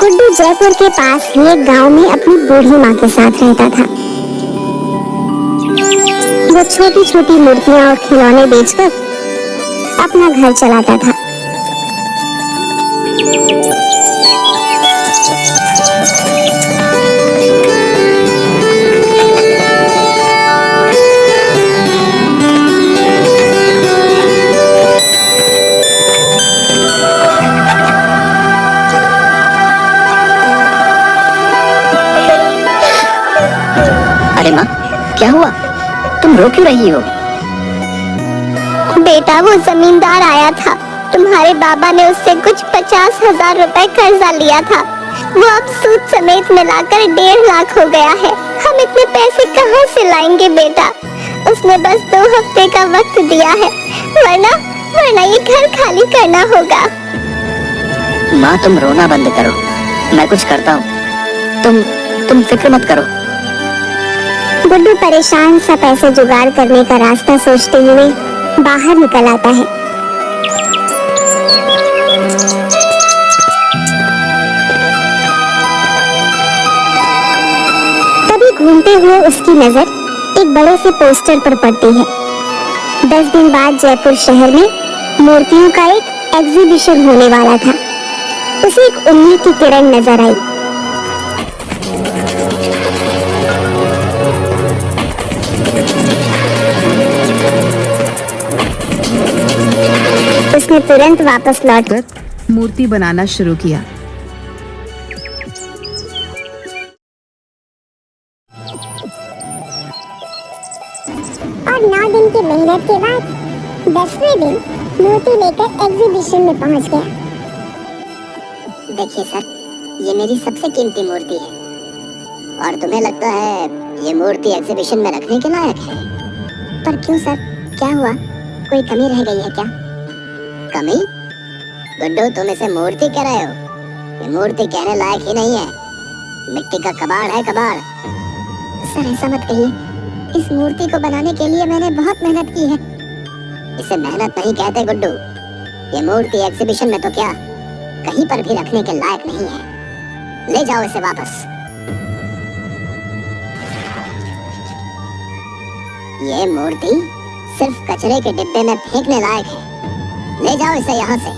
गुड्डू जयपुर के पास ही एक गांव में अपनी बूढ़ी माँ के साथ रहता था। वो छोटी छोटी मूर्तियाँ और खिलौने बेचकर अपना घर चलाता था। अरे माँ, क्या हुआ? तुम रो क्यों रही हो? बेटा, वो जमींदार आया था। तुम्हारे बाबा ने उससे कुछ 50,000 रुपए कर्जा लिया था। वो अब सूद समेत मिलाकर 1.5 लाख हो गया है। हम इतने पैसे कहाँ से लाएंगे बेटा? उसने बस 2 हफ्ते का वक्त दिया है, वरना ये घर खाली करना होगा। माँ, तुम रोना बंद करो, मैं कुछ करता हूँ। तुम फिक्र मत करो। गुड्डू परेशान सा पैसे जुगाड़ करने का रास्ता सोचते हुए बाहर निकल आता है। तभी घूमते हुए उसकी नजर एक बड़े से पोस्टर पर पड़ती है। 10 दिन बाद जयपुर शहर में मूर्तियों का एक एग्जीबिशन होने वाला था। उसे एक उम्मीद की किरण नजर आई। उसने तुरंत वापस लौटकर मूर्ति बनाना शुरू किया। और 9 दिन की मेहनत के बाद 10वें दिन मूर्ति लेकर एग्जीबिशन में पहुंच गया। देखिए सर, ये मेरी सबसे कीमती मूर्ति है और तुम्हें लगता है ये मूर्ति एग्जीबिशन में रखने के लायक है? पर क्यों सर, क्या हुआ? कोई कमी रह गई है क्या? कमी? गुड्डू, तुम इसे मूर्ति कह रहे हो? ये मूर्ति कहने लायक ही नहीं है, मिट्टी का कबाड़ है, कबाड़। सर, ऐसा मत कहिए। इस मूर्ति को बनाने के लिए मैंने बहुत मेहनत की है। इसे मेहनत नहीं कहते गुड्डू। ये मूर्ति एग्जीबिशन में तो क्या, कहीं पर भी रखने के लायक नहीं है। ले जाओ इसे वापस। ये मूर्ति सिर्फ कचरे के डिब्बे में फेंकने लायक है। ले जाओ इसे यहाँ से।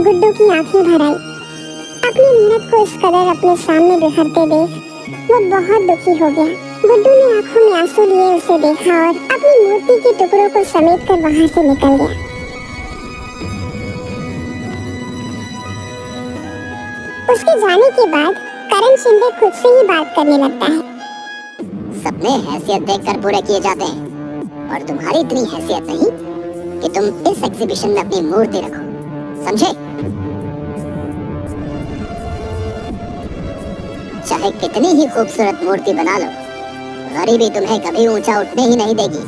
गुड्डू की आंखें भर आई। अपनी मेहनत को इस कदर अपने सामने बिखरते देख वो बहुत दुखी हो गया। गुड्डू ने आंखों में आंसू लिए उसे देखा और अपनी मूर्ति के टुकड़ों को समेट कर वहाँ से निकल गया। उसके जाने के बाद करण शिंदे खुद से ही बात करने लगता है। सपने हैसियत देखकर पूरे किए जाते हैं और तुम्हारी इतनी हैसियत नहीं कि तुम इस एग्जीबिशन में अपनी मूर्ति रखो, समझे? चाहे कितनी ही खूबसूरत मूर्ति बना लो, गरीबी तुम्हें कभी ऊंचा उठने ही नहीं देगी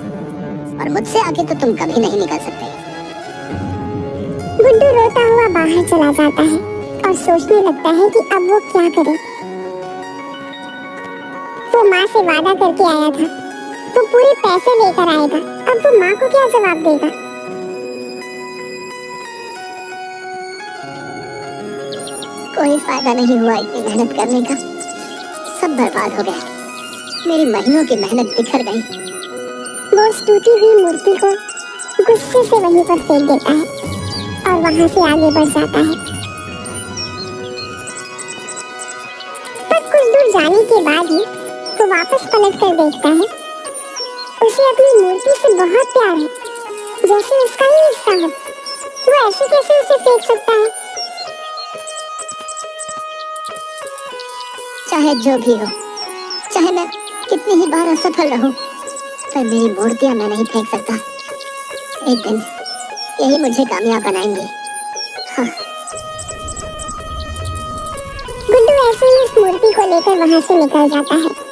और मुझसे आगे तो तुम कभी नहीं निकल सकते। गुड्डू रोता हुआ बाहर चला जाता है और सोचने लगता है कि अब वो क्या करे। वो माँ से वादा करके आया था, वो पूरे पैसे लेकर आएगा। अब वो माँ को क्या जवाब देगा? कोई फायदा नहीं हुआ इतनी मेहनत करने का, सब बर्बाद हो गया। मेरी महीनों की मेहनत बिखर गई। वो उस टूटी हुई मूर्ति को गुस्से से वहीं पर फेंक देता है और वहां से आगे बढ़ जाता है। पर कुछ दूर जाने के बाद ही वो वापस पलट कर देखता है। उसे अपनी मूर्ति से बहुत प्यार है, जैसे उसका ही हिस्सा हो। वो ऐसे कैसे उसे फेंक सकता है? चाहे जो भी हो, चाहे मैं कितनी ही बार असफल रहूं, पर मेरी मूर्तियां मैं नहीं फेंक सकता। एक दिन यही मुझे कामयाब बनाएंगे। हाँ। गुड्डू ऐसे ही इस मूर्ति को लेकर वहां से निकल जाता है।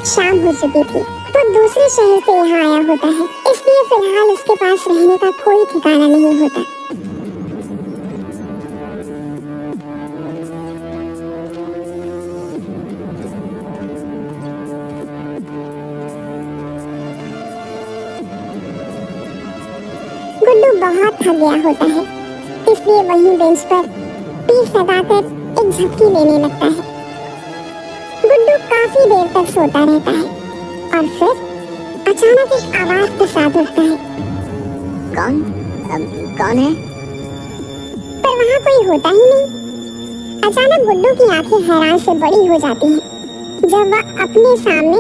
शाम हो चुकी थी। वो दूसरे शहर से यहाँ आया होता है, इसलिए फिलहाल उसके पास रहने का कोई ठिकाना नहीं होता। गुड्डू बहुत थक गया होता है। इसलिए वहीं बेंच पर पीठ लगाकर एक झपकी लेने लगता है। गुड्डू काफी देर तक सोता रहता है और फिर अचानक एक आवाज के साथ उठता है। कौन है? पर वहाँ कोई होता ही नहीं। अचानक गुड्डू की आंखें हैरान से बड़ी हो जाती हैं जब वह अपने सामने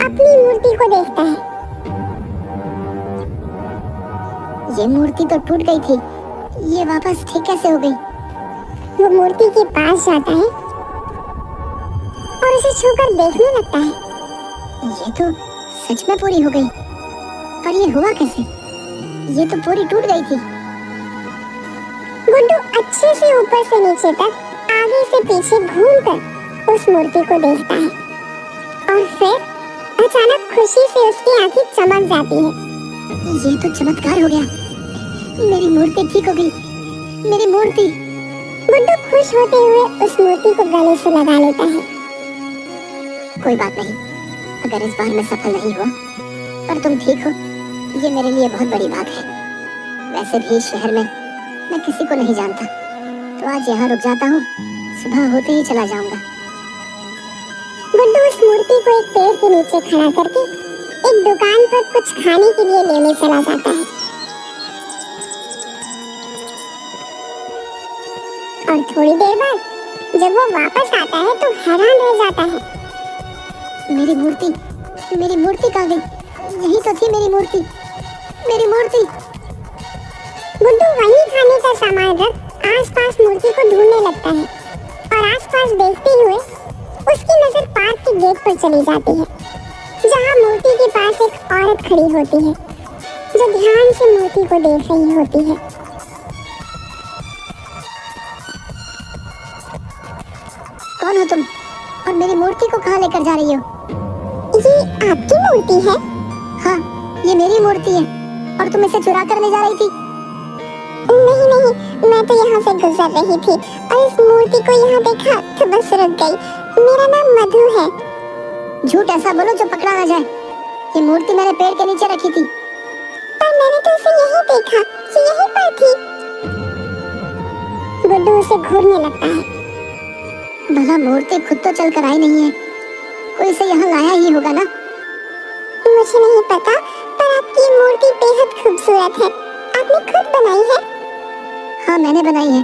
अपनी मूर्ति को देखता है। ये मूर्ति तो टूट गई थी, ये वापस ठीक कैसे हो गई? वो मूर्ति के पास जाता है और उसे छूकर देखने लगता है। ये तो सच में पूरी हो गई, पर ये हुआ कैसे? ये तो पूरी टूट गई थी। गुड्डू अच्छे से ऊपर से नीचे तक, आगे से पीछे घूमकर उस मूर्ति को देखता है और फिर अचानक खुशी से उसकी आंखें चमक जाती है। ये तो चमत्कार हो गया, मेरी मूर्ति ठीक हो गई, मेरी मूर्ति। गुड्डू खुश होते हुए उस मूर्ति को गले से लगा लेता है। कोई बात नहीं, अगर इस बार मैं सफल नहीं हुआ, पर तुम ठीक हो, ये मेरे लिए बहुत बड़ी बात है। वैसे भी शहर में मैं किसी को नहीं जानता, तो आज यहाँ रुक जाता हूँ, सुबह होते ही चला जाऊंगा। गुड्डू उस मूर्ति को एक पेड़ के नीचे खड़ा करके एक दुकान पर कुछ खाने के लिए लेने चला जाता है। और थोड़ी देर बाद जब वो वापस आता है तो हैरान रह जाता है। मेरी मूर्ति कहाँ गई? यही तो थी मेरी मूर्ति, मेरी मूर्ति। गुड्डू वहीं खाने का सामान रख आसपास मूर्ति को ढूंढने लगता है और आसपास देखते हुए उसकी नजर पार्क के गेट पर चली जाती है, जहाँ मूर्ति के पास एक औरत खड़ी होती है जो ध्यान से मूर्ति को देख रही होती है। कौन हो तुम और मेरी मूर्ति को कहाँ लेकर जा रही हो? ये आपकी मूर्ति है? हाँ, ये मेरी मूर्ति है और तुम इसे चुरा कर ले जा रही थी? नहीं, मैं तो यहाँ से गुजर रही थी और इस मूर्ति को यहाँ देखा तो बस रुक गई। मेरा नाम मधु है। झूठ ऐसा बोलो जो पकड़ा ना जाए। ये मूर्ति मैंने पेड़ के नीचे रखी थी। पर मैंने तो इसे यहीं देखा, ये यहीं पर थी। गुड्डू उसे घूरने लगता है। भला मूर्ति खुद तो चलकर आई नहीं है, कोई इसे यहाँ लाया ही होगा ना? मुझे नहीं पता, पर आपकी मूर्ति बेहद खूबसूरत है। आपने खुद बनाई है? हाँ, मैंने बनाई है,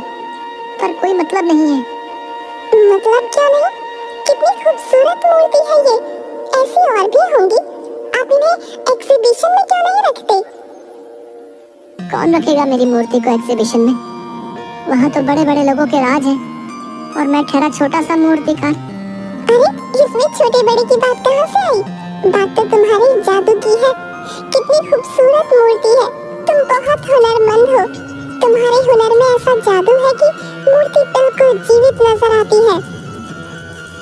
पर कोई मतलब नहीं है। मतलब क्या नहीं? कितनी खूबसूरत मूर्ति है ये। ऐसी और भी होंगी, आप इन्हें एग्जीबिशन में क्यों नहीं रखते? कौन रखेगा मेरी मूर्ति को एग्जीबिशन में? वहाँ तो बड़े बड़े लोगों के राज हैं और मैं ठहरा छोटा सा मूर्तिकार। अरे, इसमें छोटे बड़े की बात कहाँ से आई? बात तो तुम्हारे जादू की है। कितनी खूबसूरत मूर्ति है। तुम बहुत हुनरमंद हो। तुम्हारे हुनर में ऐसा जादू है कि मूर्ति बिल्कुल जीवित नजर आती है।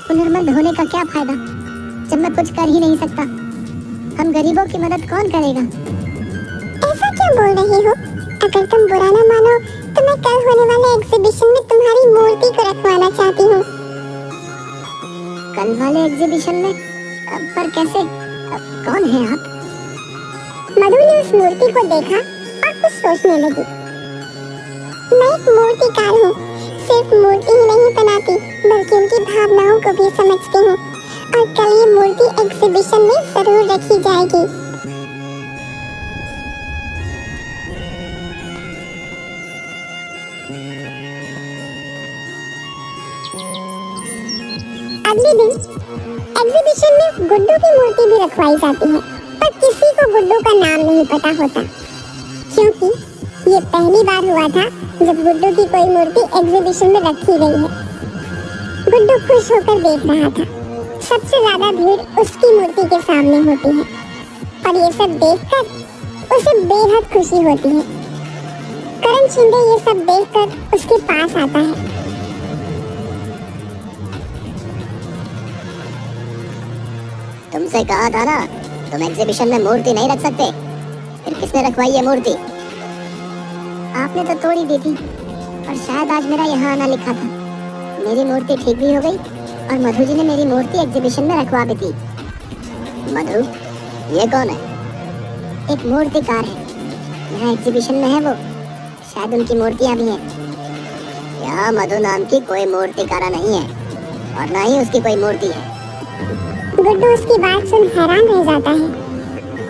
हुनरमंद होने का क्या फायदा जब मैं कुछ कर ही नहीं सकता? हम गरीबों की मदद कौन करेगा? ऐसा क्यों बोल रहे हो? अगर तुम बुरा ना मानो तो मैं कल होने वाले एग्जीबिशन में तुम्हारी मूर्ति को रखवाना चाहती हूँ। कल वाले एग्जीबिशन में? पर कैसे? कौन है आप? मधु ने उस मूर्ति को देखा और कुछ सोचने लगी। मैं एक मूर्तिकार हूँ, सिर्फ मूर्ति ही नहीं बनाती बल्कि उनकी भावनाओं को भी समझती हूँ और कल ये मूर्ति एग्जीबिशन में जरूर रखी जाएगी। अगले दिन एग्जीबिशन में गुड्डू की मूर्ति भी रखवाई जाती है, पर किसी को गुड्डू का नाम नहीं पता होता, क्योंकि ये पहली बार हुआ था जब गुड्डू की कोई मूर्ति एग्जीबिशन में रखी गई है। गुड्डू खुश होकर देख रहा था। सबसे ज्यादा भीड़ उसकी मूर्ति के सामने होती है और ये सब देखकर उसे बेहद खुशी होती है। करण शिंदे ये सब देखकर उसके पास आता है। तुमसे कहा था ना, तुम एग्जीबिशन में मूर्ति नहीं रख सकते। फिर किसने रखवाई ये मूर्ति? आपने तो तोड़ ही दी थी और शायद आज मेरा यहाँ आना लिखा था। मेरी मूर्ति ठीक भी हो गई और मधु जी ने मेरी मूर्ति एग्जीबिशन में रखवा भी दी। मधु? ये कौन है? एक मूर्तिकार है, यहाँ एग्जीबिशन में है वो। शायद उनकी मूर्तियां भी हैं। यहाँ मधु नाम की कोई मूर्तिकारा नहीं है और ना ही उसकी कोई मूर्ति है। गुड्डू उसकी बात सुन हैरान रह जाता है।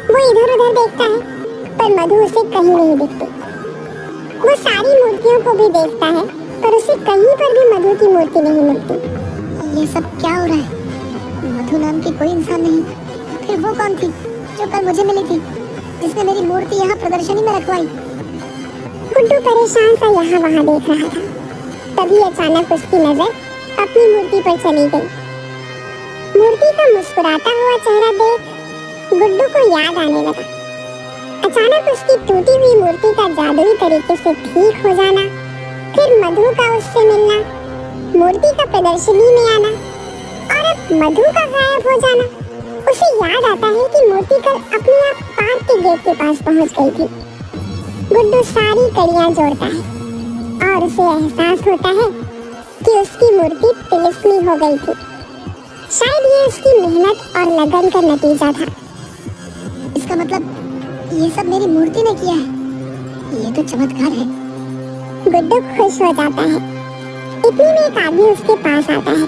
वो इधर उधर देखता है पर मधु उसे कहीं नहीं दिखती। वो सारी मूर्तियों को भी देखता है पर उसे कहीं पर भी मधु की मूर्ति नहीं मिलती। ये सब क्या हो रहा है? मधु नाम की कोई इंसान नहीं, फिर वो कौन थी जो कल मुझे मिली थी, जिसने मेरी मूर्ति यहाँ प्रदर्शनी में रखवाई? गुड्डू परेशान सा यहाँ वहाँ देख रहा था। तभी अचानक उसकी नजर अपनी मूर्ति पर चली गई। मूर्ति का मुस्कुराता हुआ चेहरा देख गुड्डू को याद आने लगा। अचानक उसकी टूटी हुई मूर्ति का जादुई तरीके से ठीक हो जाना, फिर मधु का उससे मिलना, मूर्ति का प्रदर्शनी में आना और अब मधु का गायब हो जाना। उसे याद आता है कि मूर्ति कल अपने आप पार्क के गेट के पास पहुंच गई थी। गुड्डू सारी कड़ियां जोड़ता है और उसे एहसास होता है कि उसकी मूर्ति तिलिस्मी हो गई थी। शायद ये उसकी मेहनत और लगन का नतीजा था। इसका मतलब ये सब मेरी मूर्ति ने किया है। ये तो चमत्कार है। गुड्डू खुश हो जाता है। इतनी में एक आदमी उसके पास आता है।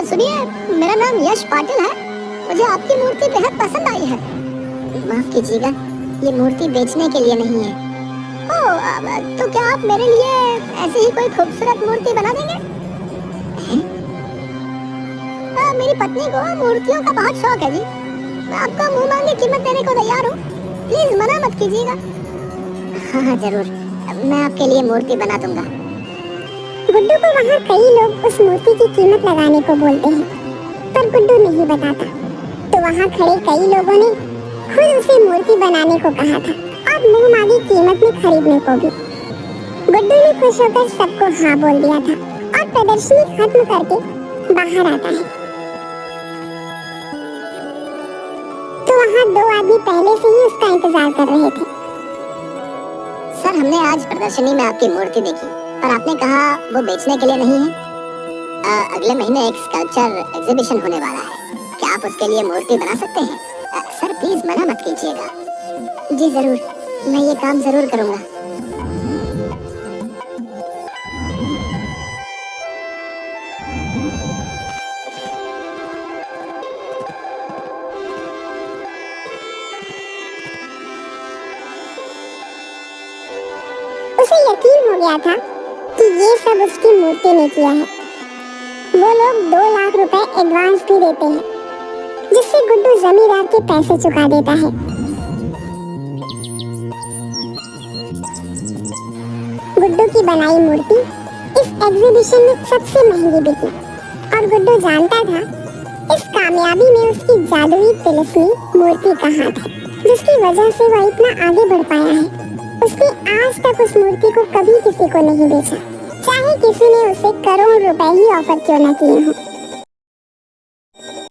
सुनिए, मेरा नाम यश पाटिल है। मुझे आपकी मूर्ति बेहद पसंद आई है। माफ कीजिएगा, ये मूर्ति बेचने के लिए नहीं है। तो क्या आप मेरे लिए ऐसी ही कोई खूबसूरत मूर्ति बना देंगे? मेरी पत्नी को मूर्तियों का बहुत शौक है जी। मैं आपको मुंह मांगे कीमत देने को तैयार हूँ। प्लीज मना मत कीजिएगा। हाँ जरूर, मैं आपके लिए मूर्ति बना दूंगा। गुड्डू को वहाँ कई लोग उस मूर्ति की कीमत लगाने को बोलते हैं, पर गुड्डू नहीं बताता। तो वहाँ खड़े कई लोगों ने खुद उसे मूर्ति बनाने को कहा था और मुंह मांगी कीमत में खरीदने को भी। गुड्डू ने खुश होकर सबको हाँ बोल दिया था और प्रदर्शनी खत्म करके बाहर आता है। तो वहाँ दो आदमी पहले से ही उसका इंतजार कर रहे थे। सर, हमने आज प्रदर्शनी में आपकी मूर्ति देखी, पर आपने कहा वो बेचने के लिए नहीं है। अगले महीने एक स्कल्पचर एग्जीबिशन होने वाला है। क्या आप उसके लिए मूर्ति बना सकते हैं? सर प्लीज मना मत कीजिएगा। जी जरूर, मैं ये काम जरूर करूंगा। उसे यकीन हो गया था कि ये सब उसकी मूर्ति ने किया है। वो लोग 2 लाख रुपए एडवांस भी देते हैं, जिससे गुड्डू जमींदार के पैसे चुका देता है। गुड्डू की बनाई मूर्ति इस एग्जीबिशन में सबसे महंगी बिकी और गुड्डू जानता था इस कामयाबी में उसकी जादुई तिलिस्मी मूर्ति का हाथ है, जिसकी वजह से वह इतना आगे बढ़ पाया है। उसने आज तक उस मूर्ति को कभी किसी को नहीं बेचा, चाहे किसी ने उसे करोड़ रुपए ही ऑफर क्यों न किए हों।